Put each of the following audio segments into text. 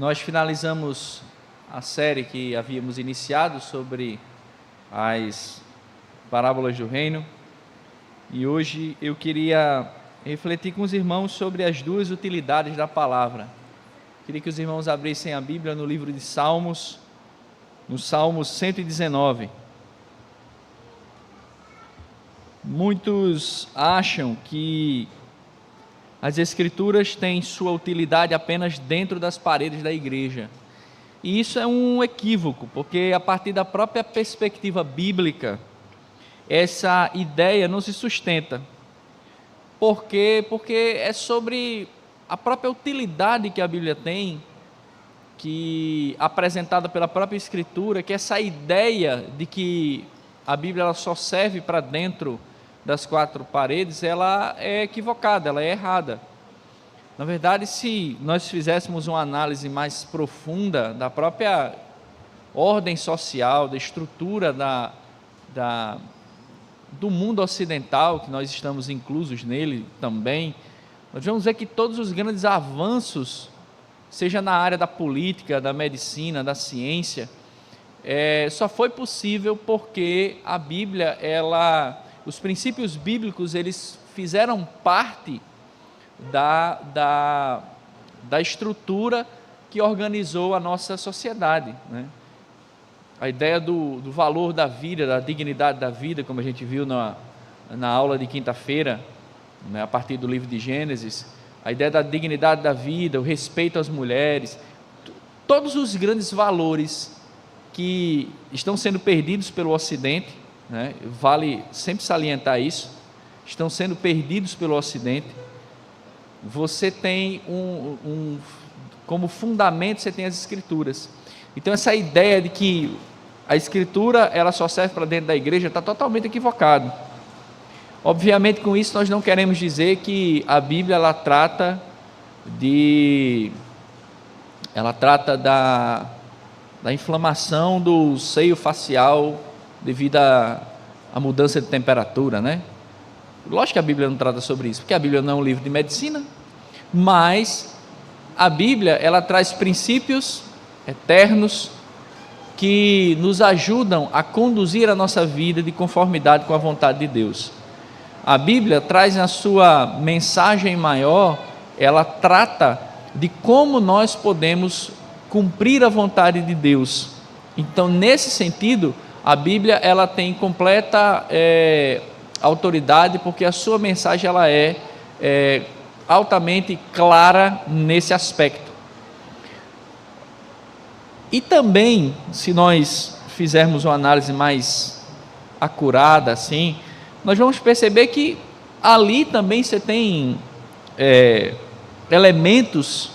Nós finalizamos a série que havíamos iniciado sobre as parábolas do reino, e hoje eu queria refletir com os irmãos sobre as duas utilidades da palavra. Queria que os irmãos abrissem a Bíblia no livro de Salmos, no Salmo 119. Muitos acham que as Escrituras têm sua utilidade apenas dentro das paredes da igreja. E isso é um equívoco, porque a partir da própria perspectiva bíblica, essa ideia não se sustenta. Por quê? Porque é sobre a própria utilidade que a Bíblia tem, que apresentada pela própria Escritura, que essa ideia de que a Bíblia ela só serve para dentro das quatro paredes, ela é equivocada, ela é errada. Na verdade, se nós fizéssemos uma análise mais profunda da própria ordem social, da estrutura do mundo ocidental, que nós estamos inclusos nele também, nós vamos ver que todos os grandes avanços, seja na área da política, da medicina, da ciência, só foi possível porque a Bíblia, os princípios bíblicos, eles fizeram parte da estrutura que organizou a nossa sociedade, né? A ideia do valor da vida, da dignidade da vida, como a gente viu na aula de quinta-feira, né, a partir do livro de Gênesis, a ideia da dignidade da vida, o respeito às mulheres, todos os grandes valores que estão sendo perdidos pelo Ocidente, né, vale sempre salientar isso, estão sendo perdidos pelo Ocidente. Você tem como fundamento, você tem as Escrituras. Então essa ideia de que a Escritura ela só serve para dentro da igreja está totalmente equivocado. Obviamente, com isso nós não queremos dizer que a Bíblia ela trata da inflamação do seio facial devido à mudança de temperatura, né? Lógico que a Bíblia não trata sobre isso, porque a Bíblia não é um livro de medicina, mas a Bíblia ela traz princípios eternos que nos ajudam a conduzir a nossa vida de conformidade com a vontade de Deus. A Bíblia traz na sua mensagem maior, ela trata de como nós podemos cumprir a vontade de Deus. Então, nesse sentido, a Bíblia ela tem completa autoridade, porque a sua mensagem ela é altamente clara nesse aspecto. E também, se nós fizermos uma análise mais acurada, assim, nós vamos perceber que ali também você tem elementos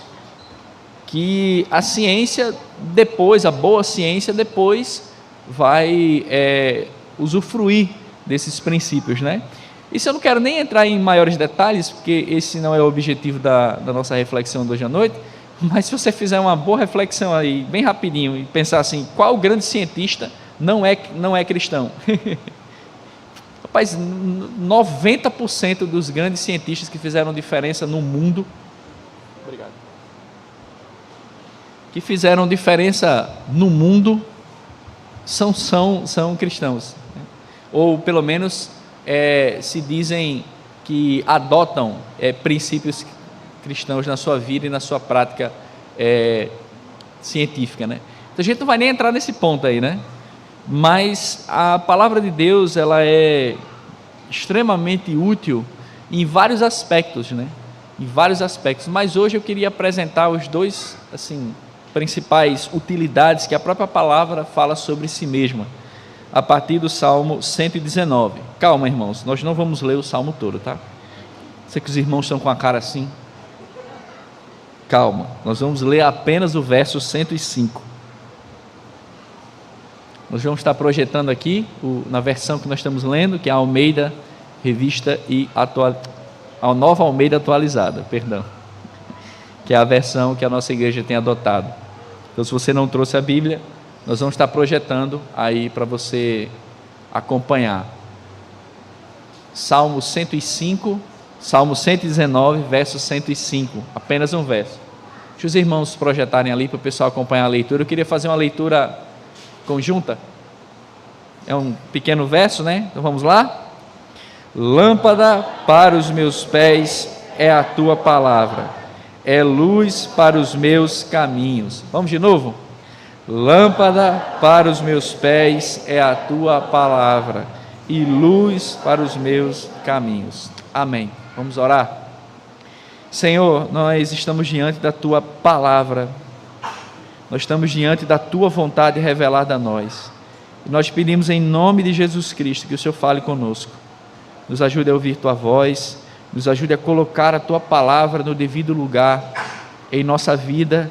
que a ciência depois, a boa ciência depois vai usufruir desses princípios, né? Isso eu não quero nem entrar em maiores detalhes, porque esse não é o objetivo da nossa reflexão de hoje à noite, mas se você fizer uma boa reflexão aí, bem rapidinho, e pensar assim, qual grande cientista não é cristão? Rapaz, 90% dos grandes cientistas que fizeram diferença no mundo, que fizeram diferença no mundo, são cristãos, né? Ou pelo menos se dizem que adotam princípios cristãos na sua vida e na sua prática científica, né? Então a gente não vai nem entrar nesse ponto aí, né? Mas a palavra de Deus ela é extremamente útil em vários aspectos, né? Em vários aspectos. Mas hoje eu queria apresentar os dois principais utilidades que a própria palavra fala sobre si mesma, a partir do Salmo 119. Calma, irmãos, nós não vamos ler o Salmo todo, tá? Sei que os irmãos estão com a cara assim. Calma, nós vamos ler apenas o verso 105. Nós vamos estar projetando aqui, na versão que nós estamos lendo, que é a Almeida Revista e a Nova Almeida Atualizada, perdão, que é a versão que a nossa igreja tem adotado. Então, se você não trouxe a Bíblia, nós vamos estar projetando aí para você acompanhar. Salmo 105, Salmo 119, verso 105, apenas um verso. Deixa os irmãos projetarem ali para o pessoal acompanhar a leitura. Eu queria fazer uma leitura conjunta. É um pequeno verso, né? Então vamos lá? Lâmpada para os meus pés é a tua palavra, é luz para os meus caminhos. Vamos de novo? Lâmpada para os meus pés é a tua palavra e luz para os meus caminhos. Amém. Vamos orar? Senhor, nós estamos diante da tua palavra, nós estamos diante da tua vontade revelada a nós. E nós pedimos em nome de Jesus Cristo que o Senhor fale conosco, nos ajude a ouvir tua voz, nos ajude a colocar a tua palavra no devido lugar em nossa vida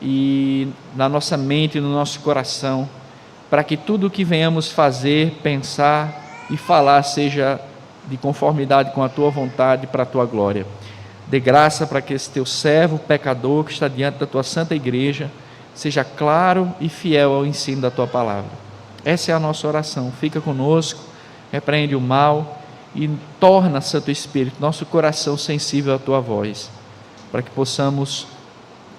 e na nossa mente e no nosso coração, para que tudo o que venhamos fazer, pensar e falar seja de conformidade com a tua vontade para a tua glória. Dê graça para que esse teu servo pecador que está diante da tua santa igreja seja claro e fiel ao ensino da tua palavra. Essa é a nossa oração. Fica conosco, repreende o mal e torna, Santo Espírito, nosso coração sensível à tua voz, para que possamos,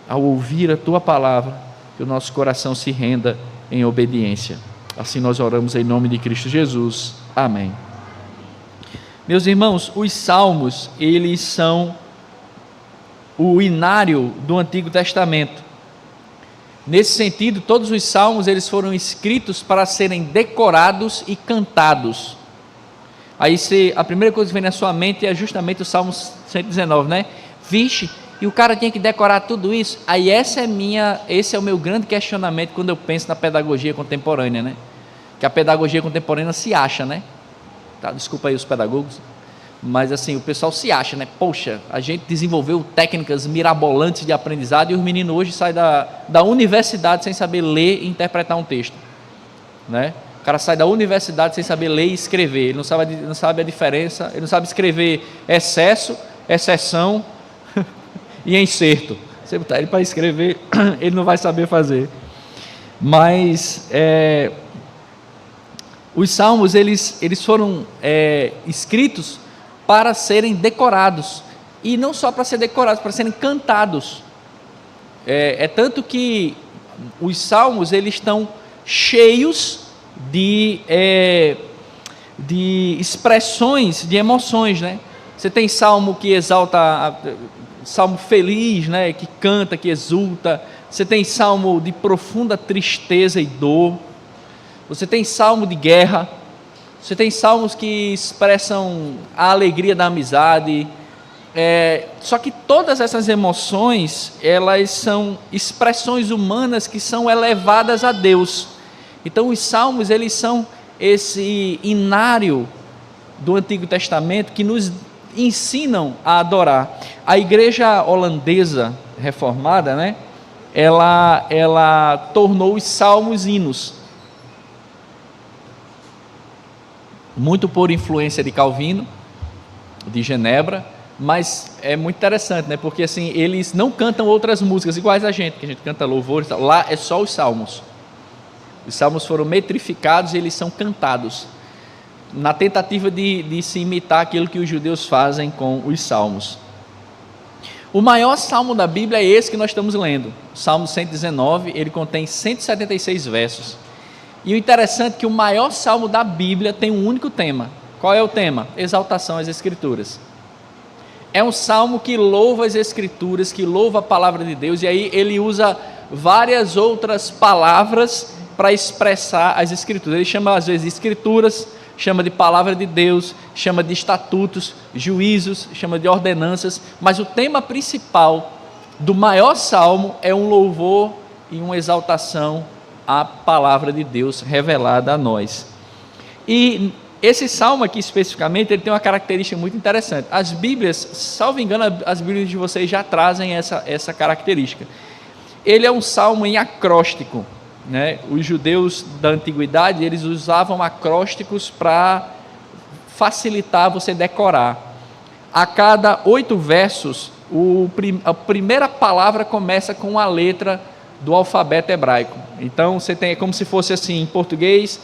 ao ouvir a tua palavra, que o nosso coração se renda em obediência. Assim nós oramos em nome de Cristo Jesus. Amém. Meus irmãos, os salmos, eles são o inário do Antigo Testamento. Nesse sentido, todos os salmos eles foram escritos para serem decorados e cantados. Aí a primeira coisa que vem na sua mente é justamente o Salmo 119, né? Vixe, e o cara tinha que decorar tudo isso? Aí esse é o meu grande questionamento quando eu penso na pedagogia contemporânea, né? Que a pedagogia contemporânea se acha, né? Tá, desculpa aí os pedagogos, mas assim, o pessoal se acha, né? Poxa, a gente desenvolveu técnicas mirabolantes de aprendizado e os meninos hoje saem da universidade sem saber ler e interpretar um texto, né? O cara sai da universidade sem saber ler e escrever, ele não sabe a diferença, ele não sabe escrever excesso, exceção e inserto. Você botar ele para escrever, ele não vai saber fazer. Mas os salmos eles foram escritos para serem decorados, e não só para ser decorados, para serem cantados. É tanto que os salmos eles estão cheios de expressões, de emoções, né? Você tem salmo que exalta, salmo feliz, né? Que canta, que exulta. Você tem salmo de profunda tristeza e dor. Você tem salmo de guerra. Você tem salmos que expressam a alegria da amizade. Só que todas essas emoções, elas são expressões humanas que são elevadas a Deus. Então os salmos, eles são esse inário do Antigo Testamento que nos ensinam a adorar. A igreja holandesa reformada, né? Ela tornou os salmos hinos, muito por influência de Calvino, de Genebra, mas é muito interessante, né? Porque assim, eles não cantam outras músicas iguais a gente, que a gente canta louvores, lá é só os salmos. Os salmos foram metrificados e eles são cantados, na tentativa de se imitar aquilo que os judeus fazem com os salmos. O maior salmo da Bíblia é esse que nós estamos lendo, o Salmo 119, ele contém 176 versos. E o interessante é que o maior salmo da Bíblia tem um único tema. Qual é o tema? Exaltação às Escrituras. É um salmo que louva as Escrituras, que louva a palavra de Deus, e aí ele usa várias outras palavras para expressar as Escrituras. Ele chama às vezes de Escrituras, chama de palavra de Deus, chama de estatutos, juízos, chama de ordenanças, mas o tema principal do maior salmo é um louvor e uma exaltação à palavra de Deus revelada a nós. E esse salmo aqui especificamente, ele tem uma característica muito interessante. As Bíblias, salvo engano, as Bíblias de vocês já trazem essa característica. Ele é um salmo em acróstico, né? Os judeus da antiguidade, eles usavam acrósticos para facilitar você decorar. A cada 8 versos, a primeira palavra começa com a letra do alfabeto hebraico. Então você tem como se fosse assim, em português,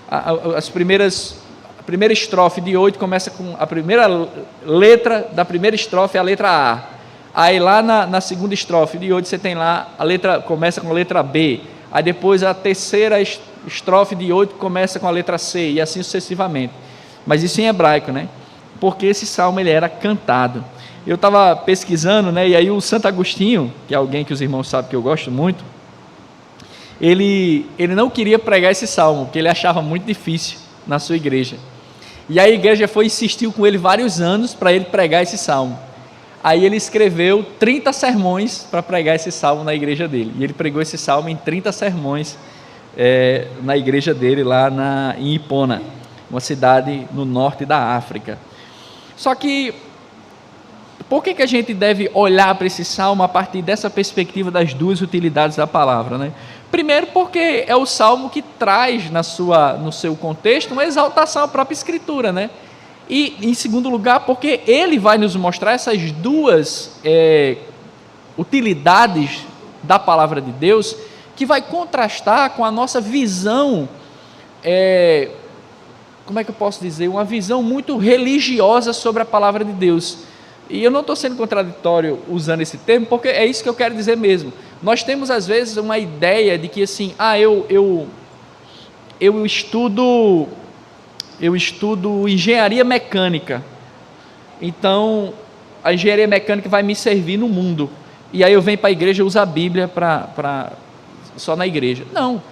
a primeira estrofe de 8 começa com a primeira letra da primeira estrofe, a letra A. Aí lá na segunda estrofe de 8 você tem lá, a letra começa com a letra B. Aí depois a terceira estrofe de 8 começa com a letra C, e assim sucessivamente. Mas isso em hebraico, né? Porque esse salmo ele era cantado. Eu estava pesquisando, né? E aí o Santo Agostinho, que é alguém que os irmãos sabem que eu gosto muito, ele não queria pregar esse salmo, porque ele achava muito difícil na sua igreja. E a igreja insistiu com ele vários anos para ele pregar esse salmo. Aí ele escreveu 30 sermões para pregar esse salmo na igreja dele. E ele pregou esse salmo em 30 sermões na igreja dele lá em Hipona, uma cidade no norte da África. Só que, por que a gente deve olhar para esse salmo a partir dessa perspectiva das duas utilidades da palavra, né? Primeiro, porque é o salmo que traz no seu contexto uma exaltação à própria Escritura, né? E, em segundo lugar, porque ele vai nos mostrar essas duas utilidades da palavra de Deus, que vai contrastar com a nossa visão, como é que eu posso dizer? Uma visão muito religiosa sobre a palavra de Deus. E eu não estou sendo contraditório usando esse termo, porque é isso que eu quero dizer mesmo. Nós temos, às vezes, uma ideia de que, assim, eu estudo engenharia mecânica, então a engenharia mecânica vai me servir no mundo, e aí eu venho para a igreja e uso a Bíblia só na igreja. Não,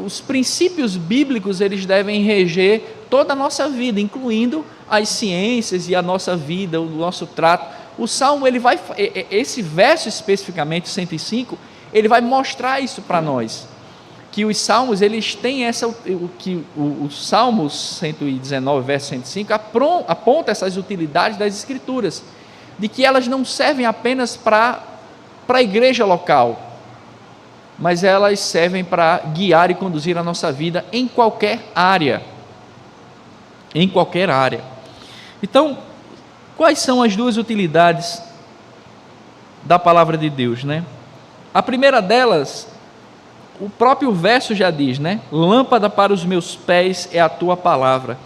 os princípios bíblicos eles devem reger toda a nossa vida, incluindo as ciências e a nossa vida, o nosso trato. O Salmo, esse verso especificamente, 105, ele vai mostrar isso para nós, que os salmos, eles têm o Salmo 119, verso 105, aponta essas utilidades das Escrituras, de que elas não servem apenas para a igreja local, mas elas servem para guiar e conduzir a nossa vida em qualquer área. Em qualquer área. Então, quais são as duas utilidades da palavra de Deus, né? A primeira delas, o próprio verso já diz, né? Lâmpada para os meus pés é a tua palavra.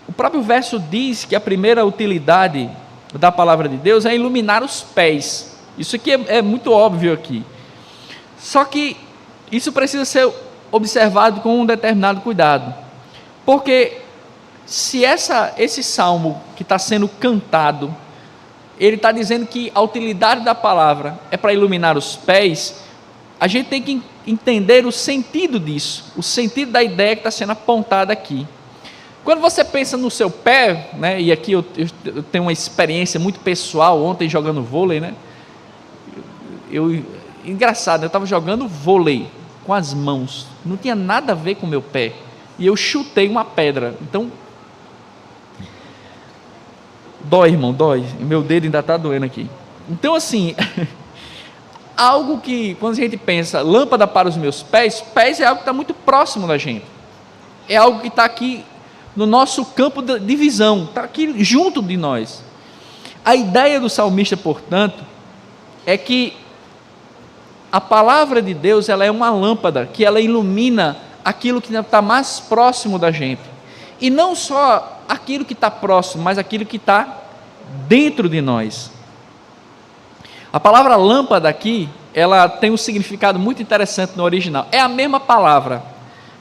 O próprio verso diz que a primeira utilidade da palavra de Deus é iluminar os pés. Isso aqui é muito óbvio aqui. Só que isso precisa ser observado com um determinado cuidado. Porque se esse salmo que está sendo cantado, ele está dizendo que a utilidade da palavra é para iluminar os pés, a gente tem que entender o sentido disso, o sentido da ideia que está sendo apontada aqui. Quando você pensa no seu pé, né, e aqui eu tenho uma experiência muito pessoal, ontem jogando vôlei, né, engraçado, eu estava jogando vôlei com as mãos, não tinha nada a ver com o meu pé, e eu chutei uma pedra, então, dói, irmão, dói, meu dedo ainda está doendo aqui. Então, assim, algo que, quando a gente pensa, lâmpada para os meus pés, pés é algo que está muito próximo da gente, é algo que está aqui no nosso campo de visão, está aqui junto de nós. A ideia do salmista, portanto, é que a palavra de Deus, ela é uma lâmpada, que ela ilumina aquilo que está mais próximo da gente, e não só aquilo que está próximo, mas aquilo que está dentro de nós. A palavra lâmpada aqui, ela tem um significado muito interessante no original, é a mesma palavra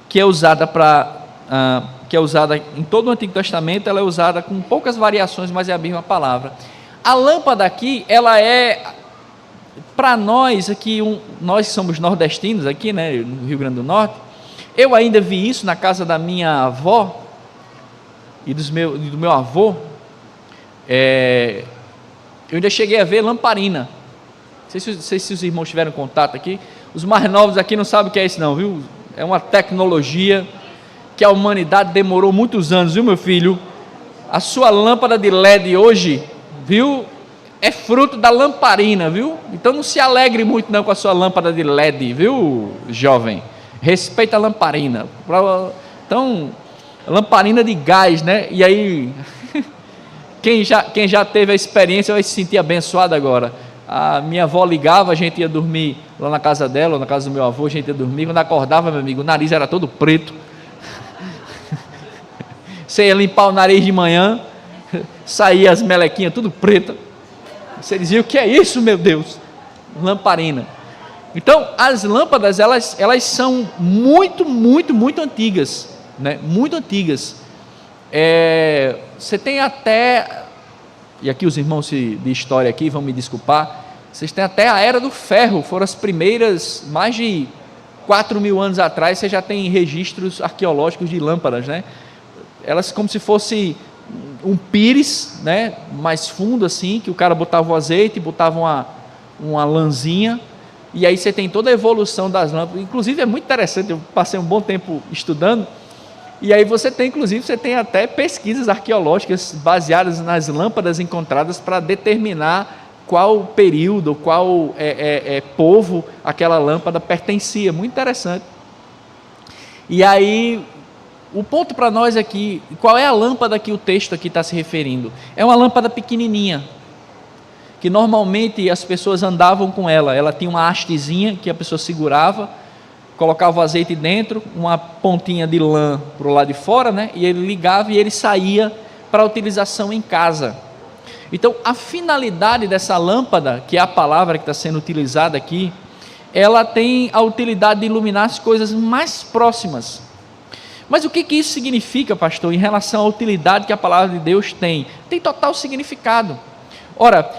que é usada em todo o Antigo Testamento, ela é usada com poucas variações, mas é a mesma palavra. A lâmpada aqui, ela é, para nós aqui, nós que somos nordestinos aqui, né, no Rio Grande do Norte, eu ainda vi isso na casa da minha avó e do meu avô, eu ainda cheguei a ver lamparina. Não sei se os irmãos tiveram contato aqui, os mais novos aqui não sabem o que é isso não, viu? É uma tecnologia que a humanidade demorou muitos anos, viu, meu filho? A sua lâmpada de LED hoje, viu, é fruto da lamparina, viu? Então não se alegre muito não com a sua lâmpada de LED, viu, jovem? Respeita a lamparina. Então, lamparina de gás, né? E aí, quem já teve a experiência vai se sentir abençoado agora. A minha avó ligava, a gente ia dormir lá na casa dela, ou na casa do meu avô, a gente ia dormir, quando acordava, meu amigo, o nariz era todo preto. Você ia limpar o nariz de manhã, saía as melequinhas tudo preta, Você dizia: o que é isso, meu Deus? Lamparina. Então, as lâmpadas, elas são muito antigas, né? Muito antigas. Você tem até, e aqui os irmãos de história aqui vão me desculpar, vocês têm até a Era do Ferro, foram as primeiras, mais de 4.000 anos atrás, você já tem registros arqueológicos de lâmpadas, né? Elas como se fosse um pires, né? Mais fundo assim, que o cara botava o azeite, botava uma lãzinha, e aí você tem toda a evolução das lâmpadas. Inclusive é muito interessante, eu passei um bom tempo estudando, e aí você tem até pesquisas arqueológicas baseadas nas lâmpadas encontradas para determinar qual período, qual povo aquela lâmpada pertencia. Muito interessante. E aí, o ponto para nós aqui, qual é a lâmpada que o texto aqui está se referindo? É uma lâmpada pequenininha, que normalmente as pessoas andavam com ela. Ela tinha uma hastezinha que a pessoa segurava, colocava o azeite dentro, uma pontinha de lã para o lado de fora, né? E ele ligava e ele saía para utilização em casa. Então, a finalidade dessa lâmpada, que é a palavra que está sendo utilizada aqui, ela tem a utilidade de iluminar as coisas mais próximas. Mas o que isso significa, pastor, em relação à utilidade que a palavra de Deus tem? Tem total significado. Ora,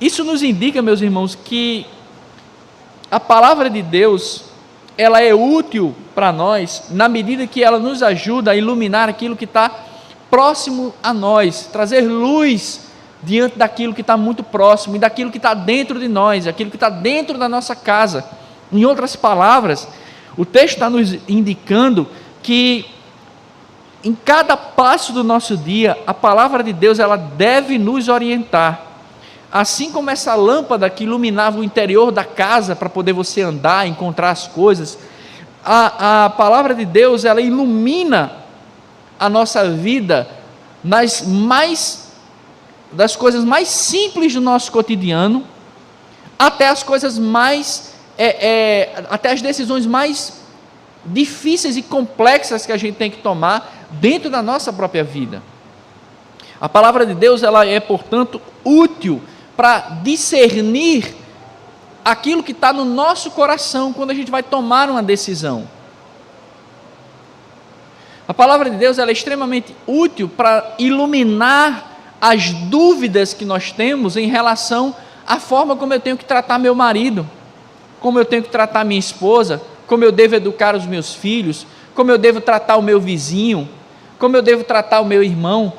isso nos indica, meus irmãos, que a palavra de Deus, ela é útil para nós, na medida que ela nos ajuda a iluminar aquilo que está próximo a nós, trazer luz diante daquilo que está muito próximo e daquilo que está dentro de nós, aquilo que está dentro da nossa casa. Em outras palavras, o texto está nos indicando que em cada passo do nosso dia, a palavra de Deus, ela deve nos orientar. Assim como essa lâmpada que iluminava o interior da casa para poder você andar, encontrar as coisas, a palavra de Deus, ela ilumina a nossa vida das coisas mais simples do nosso cotidiano, até as coisas mais, até as decisões mais difíceis e complexas que a gente tem que tomar dentro da nossa própria vida. A palavra de Deus, ela é, portanto, útil para discernir aquilo que está no nosso coração quando a gente vai tomar uma decisão. A palavra de Deus, ela é extremamente útil para iluminar as dúvidas que nós temos em relação à forma como eu tenho que tratar meu marido, como eu tenho que tratar minha esposa, como eu devo educar os meus filhos, como eu devo tratar o meu vizinho, como eu devo tratar o meu irmão.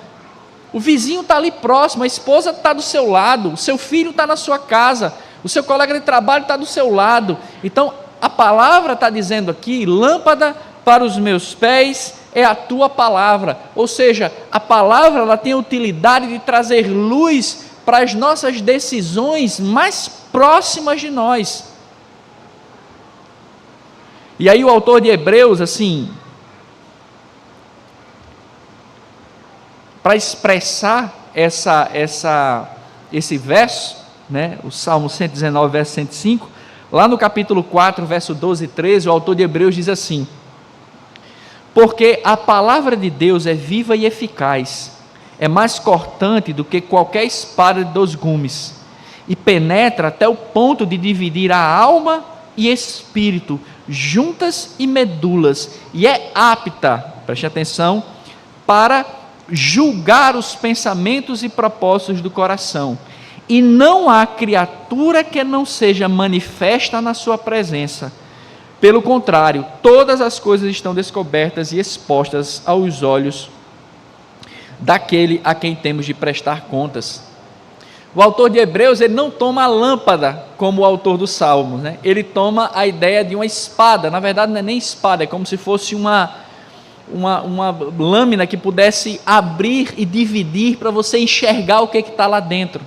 O vizinho está ali próximo, a esposa está do seu lado, o seu filho está na sua casa, o seu colega de trabalho está do seu lado. Então, a palavra está dizendo aqui: lâmpada para os meus pés é a tua palavra. Ou seja, a palavra, ela tem a utilidade de trazer luz para as nossas decisões mais próximas de nós. E aí o autor de Hebreus, assim, para expressar esse verso, né, o Salmo 119, verso 105, lá no capítulo 4, verso 12 e 13, o autor de Hebreus diz assim: porque a palavra de Deus é viva e eficaz, é mais cortante do que qualquer espada de 2 gumes, e penetra até o ponto de dividir a alma e espírito, juntas e medulas, e é apta, preste atenção, para julgar os pensamentos e propósitos do coração. E não há criatura que não seja manifesta na sua presença. Pelo contrário, todas as coisas estão descobertas e expostas aos olhos daquele a quem temos de prestar contas. O autor de Hebreus, ele não toma a lâmpada como o autor do Salmo, né? Ele toma a ideia de uma espada. Na verdade, não é nem espada, é como se fosse uma lâmina que pudesse abrir e dividir para você enxergar o que está lá dentro.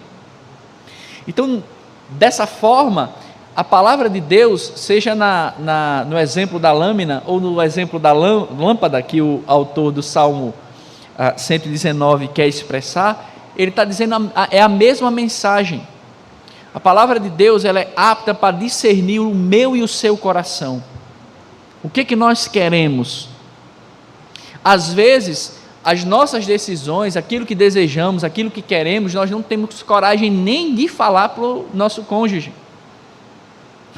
Então, dessa forma, a palavra de Deus, seja no exemplo da lâmina ou no exemplo da lâmpada que o autor do Salmo 119 quer expressar, ele está dizendo, é a mesma mensagem. A palavra de Deus, ela é apta para discernir o meu e o seu coração. O que nós queremos? Às vezes, as nossas decisões, aquilo que desejamos, aquilo que queremos, nós não temos coragem nem de falar para o nosso cônjuge.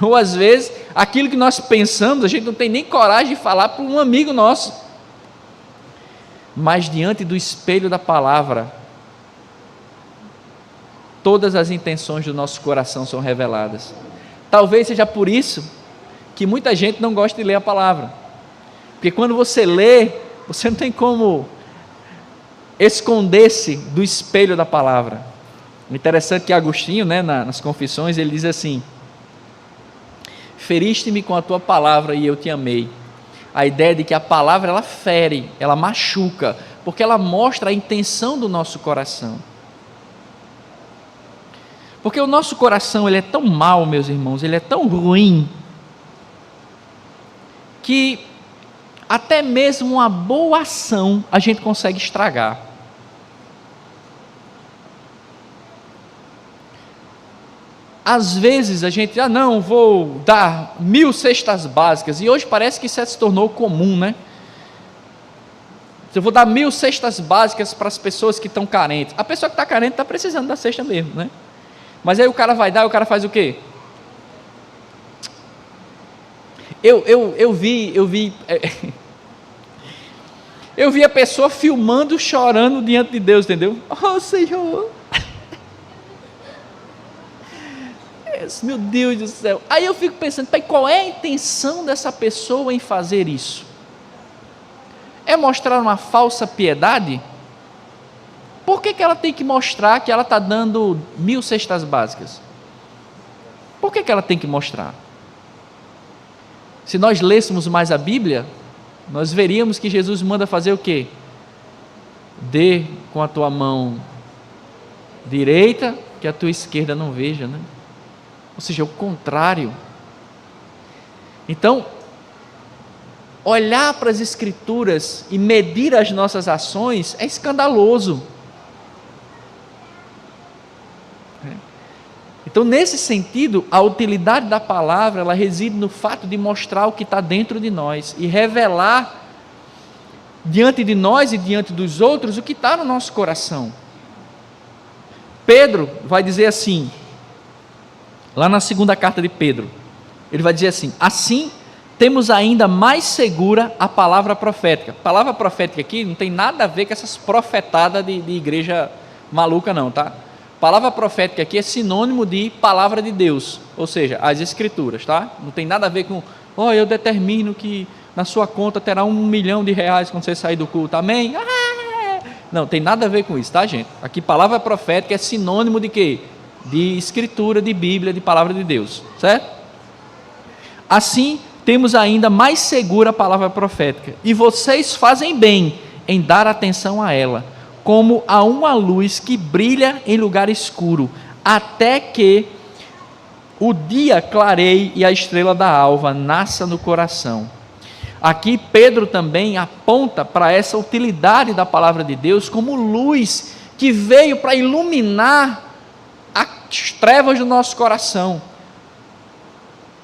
Ou às vezes, aquilo que nós pensamos, a gente não tem nem coragem de falar para um amigo nosso. Mas diante do espelho da palavra, todas as intenções do nosso coração são reveladas. Talvez seja por isso que muita gente não gosta de ler a palavra. Porque quando você lê, você não tem como esconder-se do espelho da palavra. Interessante que Agostinho, nas Confissões, ele diz assim: feriste-me com a tua palavra e eu te amei. A ideia de que a palavra, ela fere, ela machuca, porque ela mostra a intenção do nosso coração. Porque o nosso coração, ele é tão mau, meus irmãos, ele é tão ruim, que até mesmo uma boa ação a gente consegue estragar. Às vezes a gente, não, vou dar 1000 cestas básicas, e hoje parece que isso se tornou comum, né? Eu vou dar 1000 cestas básicas para as pessoas que estão carentes. A pessoa que está carente está precisando da cesta mesmo, né? Mas aí o cara vai dar, e o cara faz o quê? Eu vi a pessoa filmando, chorando diante de Deus, entendeu? Oh, Senhor! Meu Deus do céu. Aí eu fico pensando, pai, qual é a intenção dessa pessoa em fazer isso? É mostrar uma falsa piedade? Por que ela tem que mostrar que ela está dando 1000 cestas básicas? Por que ela tem que mostrar? Se nós lêssemos mais a Bíblia, nós veríamos que Jesus manda fazer o quê? Dê com a tua mão direita, que a tua esquerda não veja, né? Ou seja, o contrário. Então, olhar para as Escrituras e medir as nossas ações é escandaloso. Então, nesse sentido, a utilidade da palavra, ela reside no fato de mostrar o que está dentro de nós e revelar diante de nós e diante dos outros o que está no nosso coração. Pedro vai dizer assim, lá na segunda carta de Pedro, ele vai dizer assim: assim temos ainda mais segura a palavra profética. A palavra profética aqui não tem nada a ver com essas profetadas de igreja maluca não, tá? Palavra profética aqui é sinônimo de palavra de Deus, ou seja, as Escrituras, tá? Não tem nada a ver com, eu determino que na sua conta terá R$1 milhão quando você sair do culto, amém? Não, tem nada a ver com isso, tá, gente? Aqui palavra profética é sinônimo de quê? De Escritura, de Bíblia, de palavra de Deus, certo? Assim, temos ainda mais segura a palavra profética, e vocês fazem bem em dar atenção a ela, como a uma luz que brilha em lugar escuro, até que o dia clareie e a estrela da alva nasça no coração. Aqui Pedro também aponta para essa utilidade da palavra de Deus como luz que veio para iluminar as trevas do nosso coração,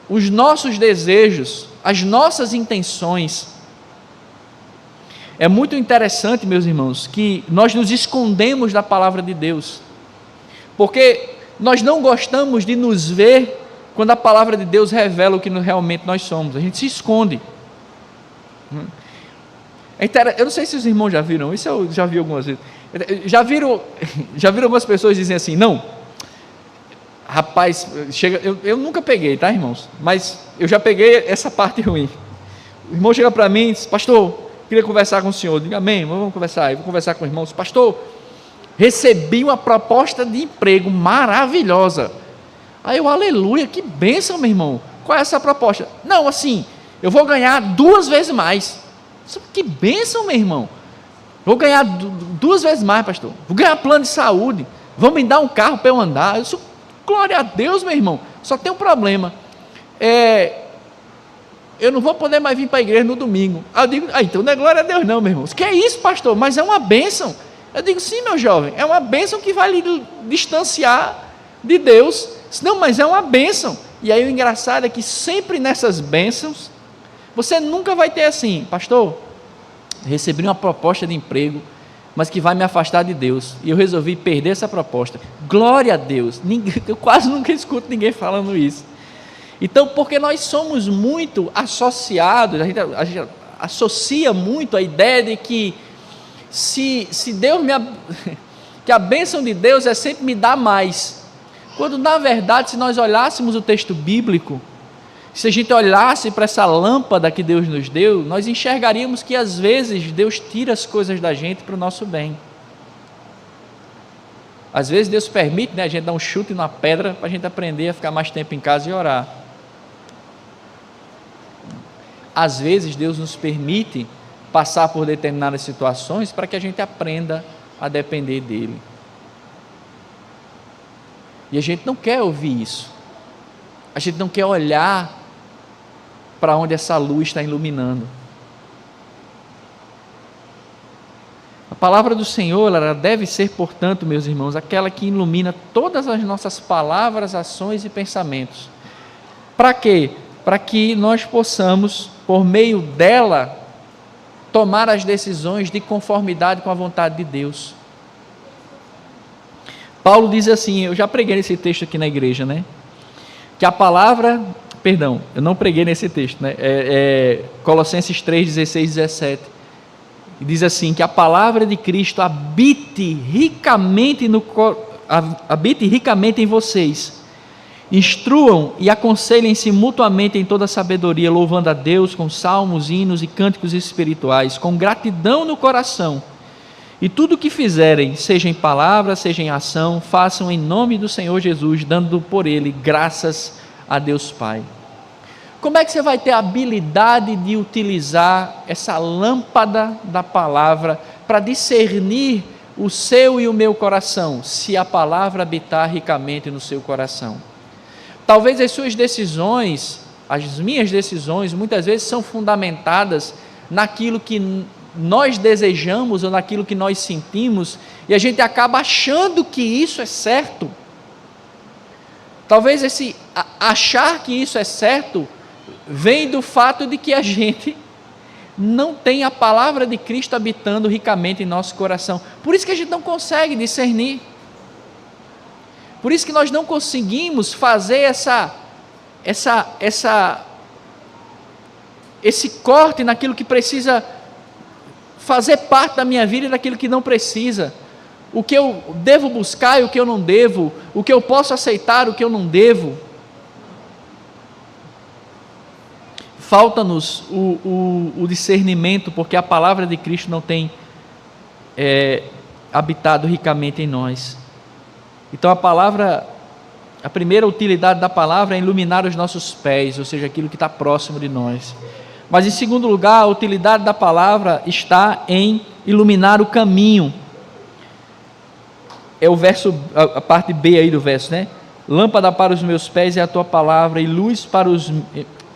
os nossos desejos, as nossas intenções. É muito interessante, meus irmãos, que nós nos escondemos da palavra de Deus, porque nós não gostamos de nos ver quando a palavra de Deus revela o que realmente nós somos. A gente se esconde. Eu não sei se os irmãos já viram, isso eu já vi algumas vezes. Já viram algumas pessoas dizem assim, não, rapaz, eu nunca peguei, tá, irmãos? Mas eu já peguei essa parte ruim. O irmão chega para mim e diz: pastor, queria conversar com o senhor. Eu digo: amém, vamos conversar. Eu vou conversar com o irmão. Pastor, recebi uma proposta de emprego maravilhosa. Aí eu, aleluia, que bênção, meu irmão. Qual é essa proposta? Não, assim, eu vou ganhar 2 vezes mais. Que bênção, meu irmão. Vou ganhar 2 vezes mais, pastor. Vou ganhar plano de saúde. Vão me dar um carro para eu andar. Eu sou, glória a Deus, meu irmão. Só tem um problema. Eu não vou poder mais vir para a igreja no domingo. Aí eu digo: então não é glória a Deus não, meu irmão. Que é isso, pastor? Mas é uma bênção. Eu digo: sim, meu jovem, é uma bênção que vai lhe distanciar de Deus. Não, mas é uma bênção. E aí o engraçado é que sempre nessas bênçãos, você nunca vai ter assim: pastor, recebi uma proposta de emprego mas que vai me afastar de Deus. E eu resolvi perder essa proposta. Glória a Deus. Eu quase nunca escuto ninguém falando isso. Então, porque nós somos muito associados, a gente associa muito a ideia de que se Deus que a bênção de Deus é sempre me dar mais. Quando na verdade, se nós olhássemos o texto bíblico, se a gente olhasse para essa lâmpada que Deus nos deu, nós enxergaríamos que às vezes Deus tira as coisas da gente para o nosso bem. Às vezes Deus permite, a gente dar um chute na pedra para a gente aprender a ficar mais tempo em casa e orar. Às vezes Deus nos permite passar por determinadas situações para que a gente aprenda a depender dEle. E a gente não quer ouvir isso. A gente não quer olhar para onde essa luz está iluminando. A palavra do Senhor, ela deve ser, portanto, meus irmãos, aquela que ilumina todas as nossas palavras, ações e pensamentos. Para quê? Para que nós possamos, por meio dela, tomar as decisões de conformidade com a vontade de Deus. Paulo diz assim, eu já preguei nesse texto aqui na igreja, que a palavra, eu não preguei nesse texto, Colossenses 3, 16 e 17, e diz assim, que a palavra de Cristo habite ricamente em vocês, instruam e aconselhem-se mutuamente em toda sabedoria, louvando a Deus com salmos, hinos e cânticos espirituais, com gratidão no coração, e tudo o que fizerem, seja em palavra, seja em ação, façam em nome do Senhor Jesus, dando por Ele graças a Deus Pai. Como é que você vai ter a habilidade de utilizar essa lâmpada da palavra para discernir o seu e o meu coração, se a palavra habitar ricamente no seu coração? Talvez as suas decisões, as minhas decisões, muitas vezes são fundamentadas naquilo que nós desejamos ou naquilo que nós sentimos, e a gente acaba achando que isso é certo. Talvez esse achar que isso é certo vem do fato de que a gente não tem a palavra de Cristo habitando ricamente em nosso coração. Por isso que a gente não consegue discernir. Por isso que nós não conseguimos fazer esse corte naquilo que precisa fazer parte da minha vida e daquilo que não precisa. O que eu devo buscar e o que eu não devo, o que eu posso aceitar, o que eu não devo. Falta-nos o discernimento, porque a palavra de Cristo não tem habitado ricamente em nós. Então a primeira utilidade da palavra é iluminar os nossos pés, ou seja, aquilo que está próximo de nós. Mas em segundo lugar, a utilidade da palavra está em iluminar o caminho. É o verso, a parte B aí do verso, Lâmpada para os meus pés é a tua palavra e luz para os...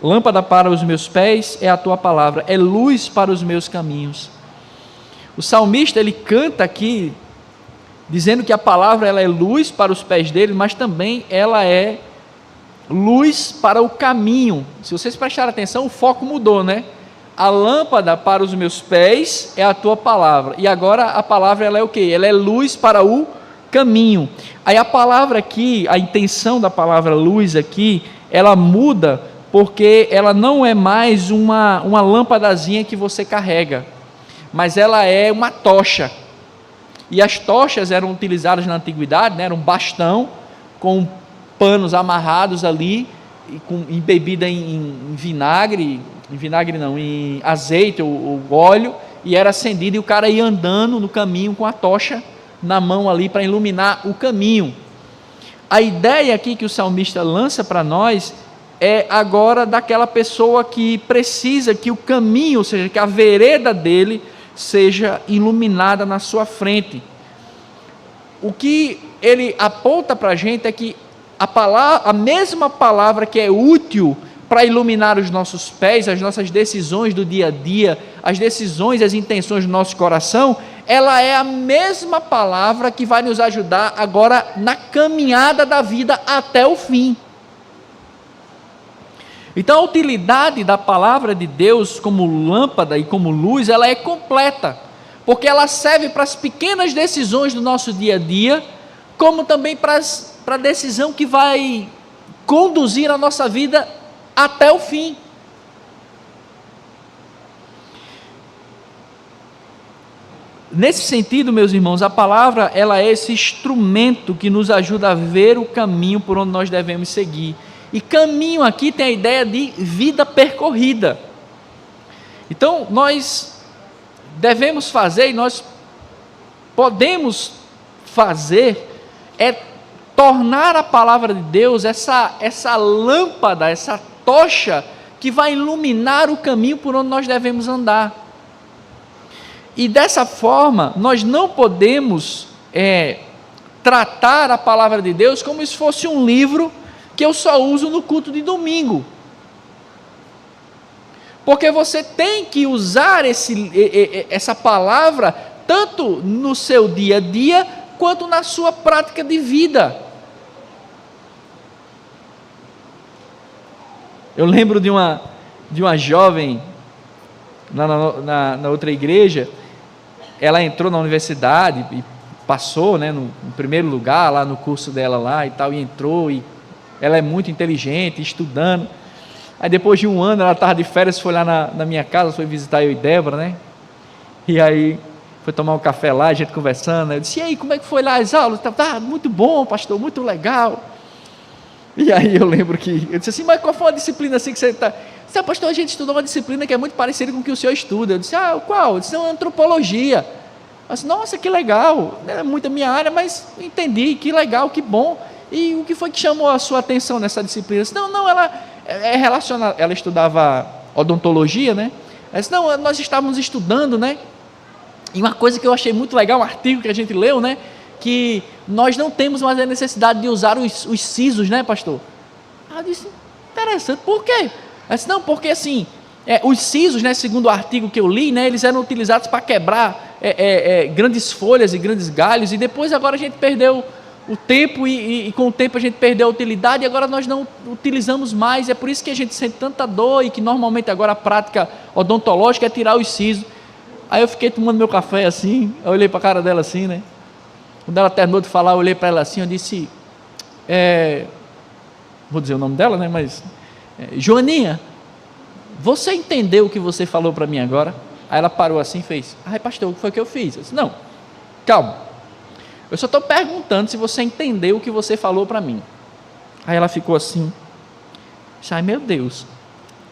Lâmpada para os meus pés é a tua palavra, é luz para os meus caminhos. O salmista, ele canta aqui, dizendo que a palavra ela é luz para os pés dele, mas também ela é luz para o caminho. Se vocês prestarem atenção, o foco mudou, A lâmpada para os meus pés é a tua palavra, e agora a palavra ela é o quê? Ela é luz para o caminho. Aí a palavra aqui, a intenção da palavra luz aqui, ela muda, porque ela não é mais uma lâmpadazinha que você carrega, mas ela é uma tocha. E as tochas eram utilizadas na antiguidade, Era um bastão com panos amarrados ali, embebida em vinagre, em azeite ou óleo, e era acendido, e o cara ia andando no caminho com a tocha na mão ali para iluminar o caminho. A ideia aqui que o salmista lança para nós é agora daquela pessoa que precisa que o caminho, ou seja, que a vereda dele seja iluminada na sua frente. O que ele aponta para a gente é que a mesma palavra que é útil para iluminar os nossos pés, as nossas decisões do dia a dia, as decisões e as intenções do nosso coração, ela é a mesma palavra que vai nos ajudar agora na caminhada da vida até o fim. Então a utilidade da palavra de Deus como lâmpada e como luz, ela é completa, porque ela serve para as pequenas decisões do nosso dia a dia, como também para a decisão que vai conduzir a nossa vida até o fim. Nesse sentido, meus irmãos, a palavra ela é esse instrumento que nos ajuda a ver o caminho por onde nós devemos seguir. E caminho aqui tem a ideia de vida percorrida. Então, nós devemos fazer, e nós podemos fazer, é tornar a palavra de Deus essa lâmpada, essa tocha que vai iluminar o caminho por onde nós devemos andar. E dessa forma, nós não podemos tratar a palavra de Deus como se fosse um livro que eu só uso no culto de domingo. Porque você tem que usar essa palavra tanto no seu dia a dia, quanto na sua prática de vida. Eu lembro de uma jovem na outra igreja. Ela entrou na universidade e passou, né, no primeiro lugar lá no curso dela lá e tal, e entrou, e ela é muito inteligente, estudando. Aí depois de um ano ela estava de férias, foi lá na minha casa, foi visitar eu e Débora, né, e aí foi tomar um café lá, a gente conversando. Eu disse: e aí, como é que foi lá as aulas? Tá muito bom, pastor, muito legal. E aí eu lembro que eu disse assim: mas qual foi a disciplina assim que você está? Disse: pastor, a gente estudou uma disciplina que é muito parecida com o que o senhor estuda. Eu disse: qual? Eu disse: antropologia. Eu disse: nossa, que legal, não é muito a minha área, mas entendi, que legal, que bom. E o que foi que chamou a sua atenção nessa disciplina? Eu disse: não, ela é relacionada, ela estudava odontologia, né? Eu disse: não, nós estávamos estudando, né? E uma coisa que eu achei muito legal, um artigo que a gente leu, né? Que nós não temos mais a necessidade de usar os sisos, né, pastor? Eu disse: interessante, por quê? Eu disse: não, porque assim, os sisos, né, segundo o artigo que eu li, né, eles eram utilizados para quebrar grandes folhas e grandes galhos, e depois agora a gente perdeu o tempo, e com o tempo a gente perdeu a utilidade, e agora nós não utilizamos mais. É por isso que a gente sente tanta dor, e que normalmente agora a prática odontológica é tirar os sisos. Aí eu fiquei tomando meu café assim, eu olhei para a cara dela assim, né? Quando ela terminou de falar, eu olhei para ela assim, eu disse, vou dizer o nome dela, né? Mas, Joaninha, você entendeu o que você falou para mim agora? Aí ela parou assim e fez: pastor, o que foi que eu fiz? Eu disse: não, calma, eu só estou perguntando se você entendeu o que você falou para mim. Aí ela ficou assim, disse: meu Deus,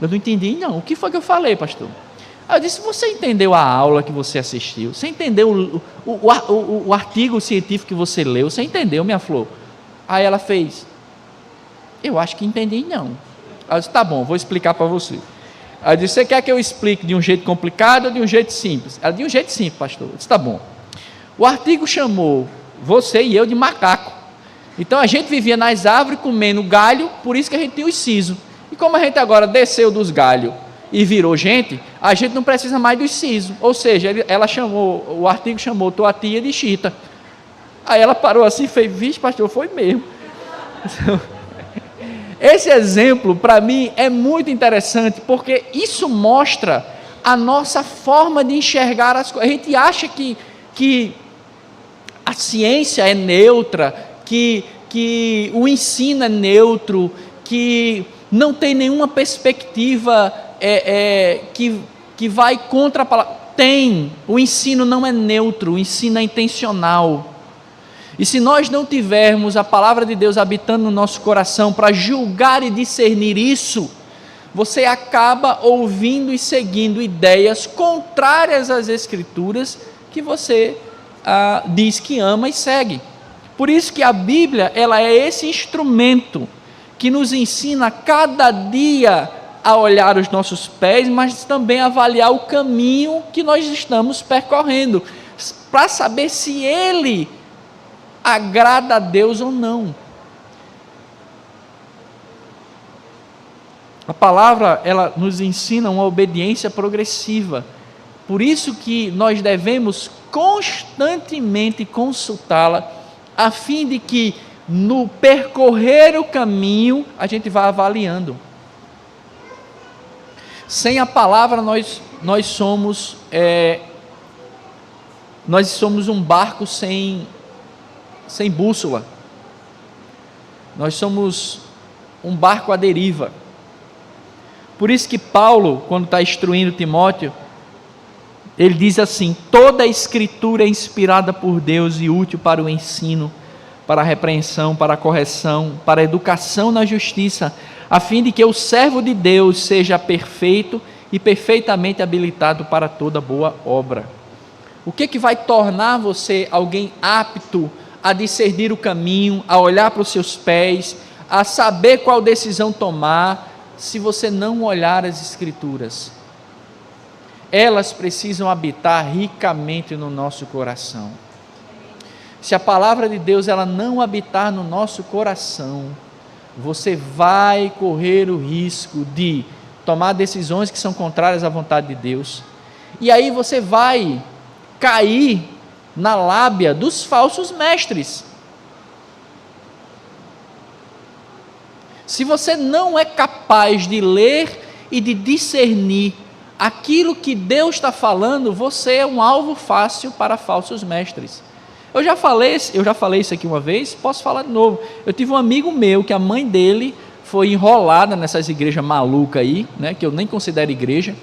eu não entendi não, o que foi que eu falei, pastor? Aí eu disse: você entendeu a aula que você assistiu? Você entendeu o artigo científico que você leu? Você entendeu, minha flor? Aí ela fez: eu acho que entendi não. Aí eu disse: tá bom, vou explicar para você. Aí eu disse: você quer que eu explique de um jeito complicado ou de um jeito simples? Ela: de um jeito simples, pastor. Eu disse: tá bom. O artigo chamou você e eu de macaco. Então a gente vivia nas árvores comendo galho, por isso que a gente tinha os sisos. E como a gente agora desceu dos galhos e virou gente, a gente não precisa mais dos sisos. Ou seja, o artigo chamou tua tia de chita. Aí ela parou assim e fez: vixe, pastor, foi mesmo. Esse exemplo, para mim, é muito interessante, porque isso mostra a nossa forma de enxergar as coisas. A gente acha que a ciência é neutra, que o ensino é neutro, que não tem nenhuma perspectiva que vai contra a palavra. Tem, o ensino não é neutro, o ensino é intencional. E se nós não tivermos a palavra de Deus habitando no nosso coração para julgar e discernir isso, você acaba ouvindo e seguindo ideias contrárias às Escrituras que você diz que ama e segue. Por isso que a Bíblia, ela é esse instrumento que nos ensina cada dia a olhar os nossos pés, mas também a avaliar o caminho que nós estamos percorrendo, para saber se ele agrada a Deus ou não. A palavra, ela nos ensina uma obediência progressiva. Por isso que nós devemos constantemente consultá-la, a fim de que no percorrer o caminho a gente vá avaliando. Sem a palavra nós somos nós somos um barco sem bússola. Nós somos um barco à deriva. Por isso que Paulo, quando está instruindo Timóteo, ele diz assim: toda a escritura é inspirada por Deus e útil para o ensino, para a repreensão, para a correção, para a educação na justiça, a fim de que o servo de Deus seja perfeito e perfeitamente habilitado para toda boa obra. O que vai tornar você alguém apto a discernir o caminho, a olhar para os seus pés, a saber qual decisão tomar, se você não olhar as Escrituras? Elas precisam habitar ricamente no nosso coração. Se a palavra de Deus ela não habitar no nosso coração, você vai correr o risco de tomar decisões que são contrárias à vontade de Deus, e aí você vai cair na lábia dos falsos mestres. Se você não é capaz de ler e de discernir aquilo que Deus está falando, você é um alvo fácil para falsos mestres. Eu já falei isso aqui uma vez, posso falar de novo. Eu tive um amigo meu que a mãe dele foi enrolada nessas igrejas malucas aí, né, que eu nem considero igreja,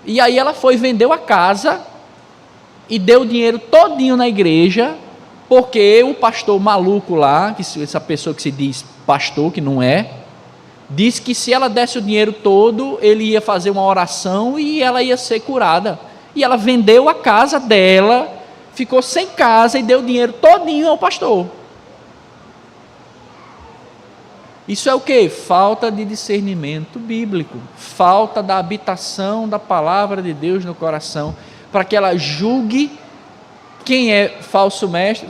e aí ela vendeu a casa e deu o dinheiro todinho na igreja, porque o pastor maluco lá, essa pessoa que se diz pastor, que não é, disse que se ela desse o dinheiro todo, ele ia fazer uma oração e ela ia ser curada. E ela vendeu a casa dela, ficou sem casa e deu o dinheiro todinho ao pastor. Isso é o quê? Falta de discernimento bíblico, falta da habitação da palavra de Deus no coração, para que ela julgue quem é falso mestre.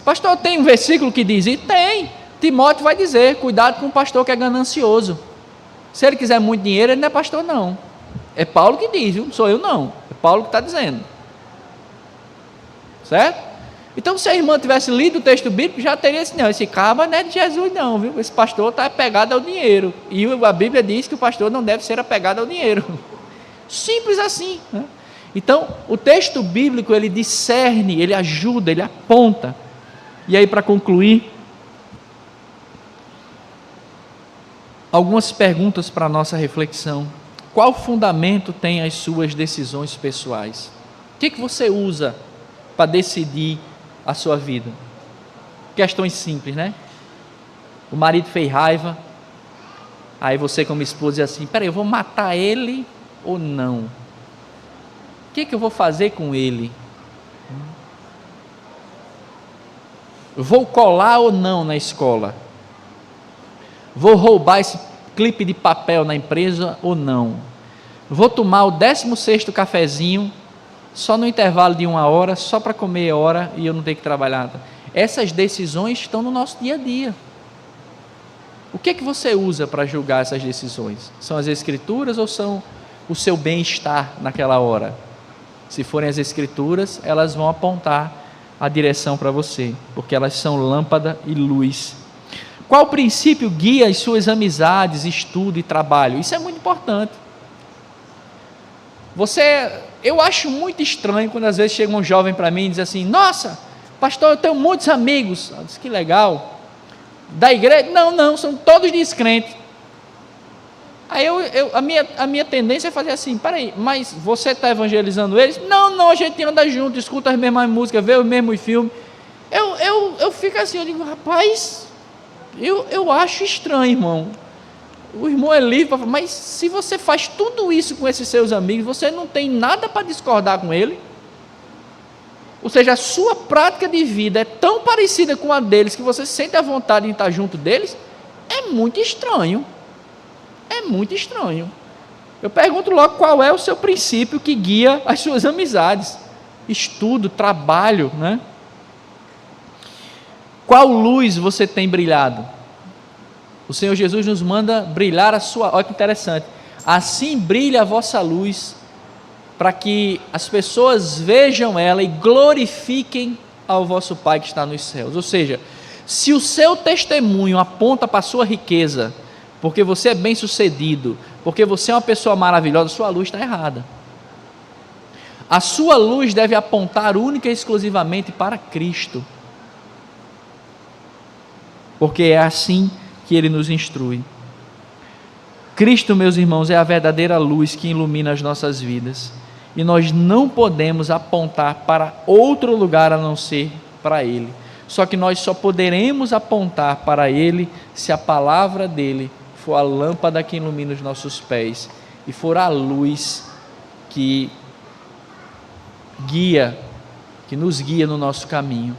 Pastor, tem um versículo que diz? E tem. Timóteo vai dizer: cuidado com o pastor que é ganancioso. Se ele quiser muito dinheiro, ele não é pastor não. É Paulo que diz, não sou eu não. É Paulo que está dizendo. Certo? Então, se a irmã tivesse lido o texto bíblico, já teria assim: não, esse cabra não é de Jesus não, viu? Esse pastor está apegado ao dinheiro. E a Bíblia diz que o pastor não deve ser apegado ao dinheiro. Simples assim, né? Então, o texto bíblico, ele discerne, ele ajuda, ele aponta. E aí, para concluir, algumas perguntas para a nossa reflexão. Qual fundamento tem as suas decisões pessoais? O que você usa para decidir a sua vida? Questões simples, né? O marido fez raiva, aí você como esposa diz assim: peraí, eu vou matar ele ou não? O que eu vou fazer com ele? Vou colar ou não na escola? Vou roubar esse clipe de papel na empresa ou não? Vou tomar o 16º cafezinho só no intervalo de 1 hora, só para comer hora e eu não ter que trabalhar? Essas decisões estão no nosso dia a dia. O que você usa para julgar essas decisões? São as Escrituras ou são o seu bem-estar naquela hora? Se forem as Escrituras, elas vão apontar a direção para você, porque elas são lâmpada e luz. Qual princípio guia as suas amizades, estudo e trabalho? Isso é muito importante. Eu acho muito estranho quando às vezes chega um jovem para mim e diz assim: nossa, pastor, eu tenho muitos amigos. Eu disse: que legal. Da igreja? Não, são todos descrentes. Aí a minha tendência é fazer assim: peraí, mas você está evangelizando eles? Não, a gente anda junto, escuta as mesmas músicas, vê os mesmos filmes. Eu fico assim, eu digo: rapaz, eu acho estranho, irmão. O irmão é livre, mas se você faz tudo isso com esses seus amigos, você não tem nada para discordar com ele? Ou seja, a sua prática de vida é tão parecida com a deles que você sente a vontade de estar junto deles? É muito estranho. É muito estranho. Eu pergunto logo: qual é o seu princípio que guia as suas amizades? Estudo, trabalho, né? Qual luz você tem brilhado? O Senhor Jesus nos manda brilhar a sua... Olha que interessante. Assim brilha a vossa luz, para que as pessoas vejam ela e glorifiquem ao vosso Pai que está nos céus. Ou seja, se o seu testemunho aponta para a sua riqueza, porque você é bem sucedido, porque você é uma pessoa maravilhosa, sua luz está errada. A sua luz deve apontar única e exclusivamente para Cristo, porque é assim que Ele nos instrui. Cristo, meus irmãos, é a verdadeira luz que ilumina as nossas vidas, e nós não podemos apontar para outro lugar a não ser para Ele. Só que nós só poderemos apontar para Ele se a palavra dEle for a lâmpada que ilumina os nossos pés e for a luz que nos guia no nosso caminho.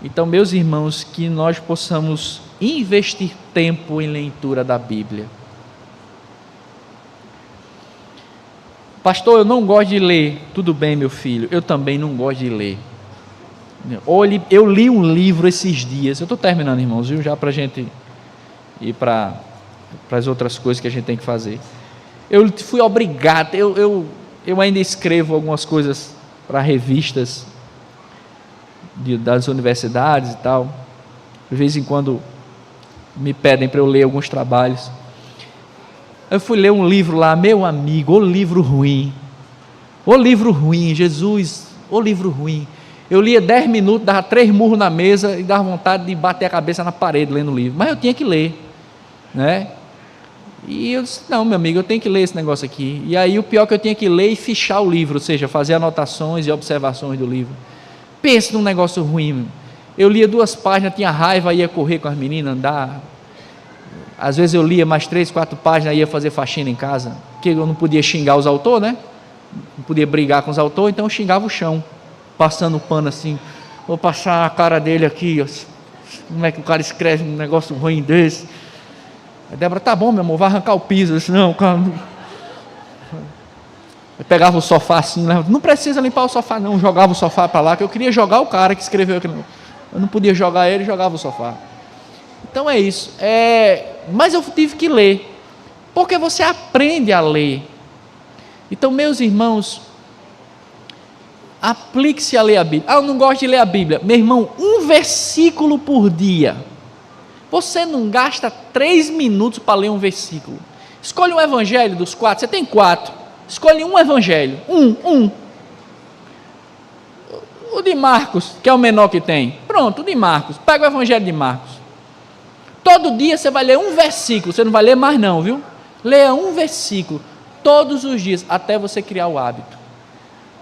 Então, meus irmãos, que nós possamos investir tempo em leitura da Bíblia. Pastor, eu não gosto de ler. Tudo bem, meu filho, eu também não gosto de ler. Eu li um livro esses dias, eu estou terminando, irmãos, viu? Já para a gente ir para as outras coisas que a gente tem que fazer. Eu fui obrigado, eu ainda escrevo algumas coisas para revistas das universidades e tal. De vez em quando me pedem para eu ler alguns trabalhos. Eu fui ler um livro lá, meu amigo, ô livro ruim, Jesus, ô livro ruim. Eu lia 10 minutos, dava 3 murros na mesa e dava vontade de bater a cabeça na parede lendo o livro, mas eu tinha que ler, né? E eu disse, não, meu amigo, eu tenho que ler esse negócio aqui. E aí o pior é que eu tinha que ler e fichar o livro, ou seja, fazer anotações e observações do livro. Pensa num negócio ruim, meu. Eu lia 2 páginas, tinha raiva, ia correr com as meninas, andar. Às vezes eu lia mais 3, 4 páginas, ia fazer faxina em casa, porque eu não podia xingar os autores, né? Não podia brigar com os autores, então eu xingava o chão, passando o pano assim, vou passar a cara dele aqui, ó. Como é que o cara escreve um negócio ruim desse? A Débora, tá bom, meu amor, vai arrancar o piso. Eu disse, não, calma. Eu pegava o sofá assim, não precisa limpar o sofá não, jogava o sofá para lá, que eu queria jogar o cara que escreveu aquilo. Eu não podia jogar ele, jogava o sofá. Então é isso, mas eu tive que ler, porque você aprende a ler. Então, meus irmãos, aplique-se a ler a Bíblia. Eu não gosto de ler a Bíblia. Meu irmão, 1 versículo por dia. Você não gasta 3 minutos para ler um versículo. Escolhe um evangelho dos 4, você tem 4, escolhe um evangelho, um. O de Marcos, que é o menor que tem, pronto, o de Marcos, pega o evangelho de Marcos. Todo dia você vai ler um versículo, você não vai ler mais não, viu? Leia um versículo, todos os dias, até você criar o hábito.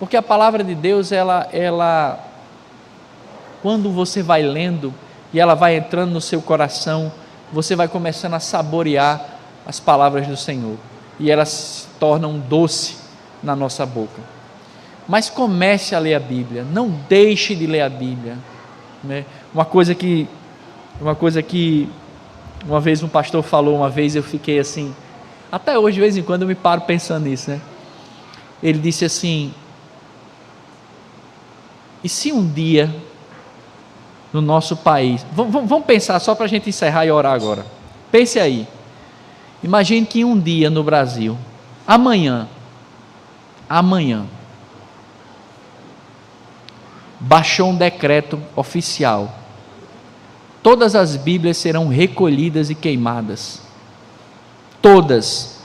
Porque a palavra de Deus, ela quando você vai lendo, e ela vai entrando no seu coração, você vai começando a saborear as palavras do Senhor, e elas se tornam doce na nossa boca. Mas comece a ler a Bíblia, não deixe de ler a Bíblia, né? Uma coisa que uma vez um pastor falou, uma vez eu fiquei assim, até hoje de vez em quando eu me paro pensando nisso, né? Ele disse assim, e se um dia no nosso país, vamos pensar só para a gente encerrar e orar agora, pense aí, imagine que um dia no Brasil, amanhã, baixou um decreto oficial, todas as Bíblias serão recolhidas e queimadas, todas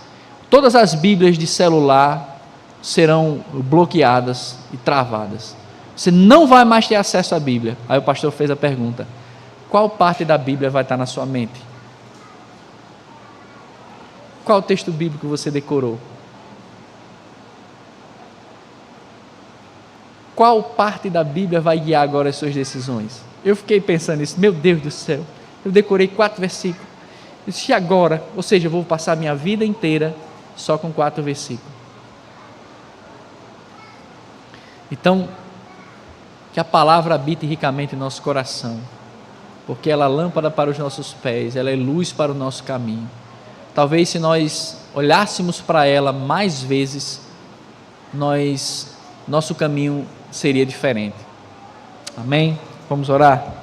as Bíblias de celular serão bloqueadas e travadas, você não vai mais ter acesso à Bíblia. Aí o pastor fez a pergunta, qual parte da Bíblia vai estar na sua mente? Qual texto bíblico você decorou? Qual parte da Bíblia vai guiar agora as suas decisões? Eu fiquei pensando nisso, meu Deus do céu, eu decorei 4 versículos, eu disse, e agora? Ou seja, eu vou passar a minha vida inteira só com 4 versículos. Então, que a palavra habite ricamente em nosso coração, porque ela é lâmpada para os nossos pés, ela é luz para o nosso caminho. Talvez se nós olhássemos para ela mais vezes, nosso caminho seria diferente. Amém? Vamos orar?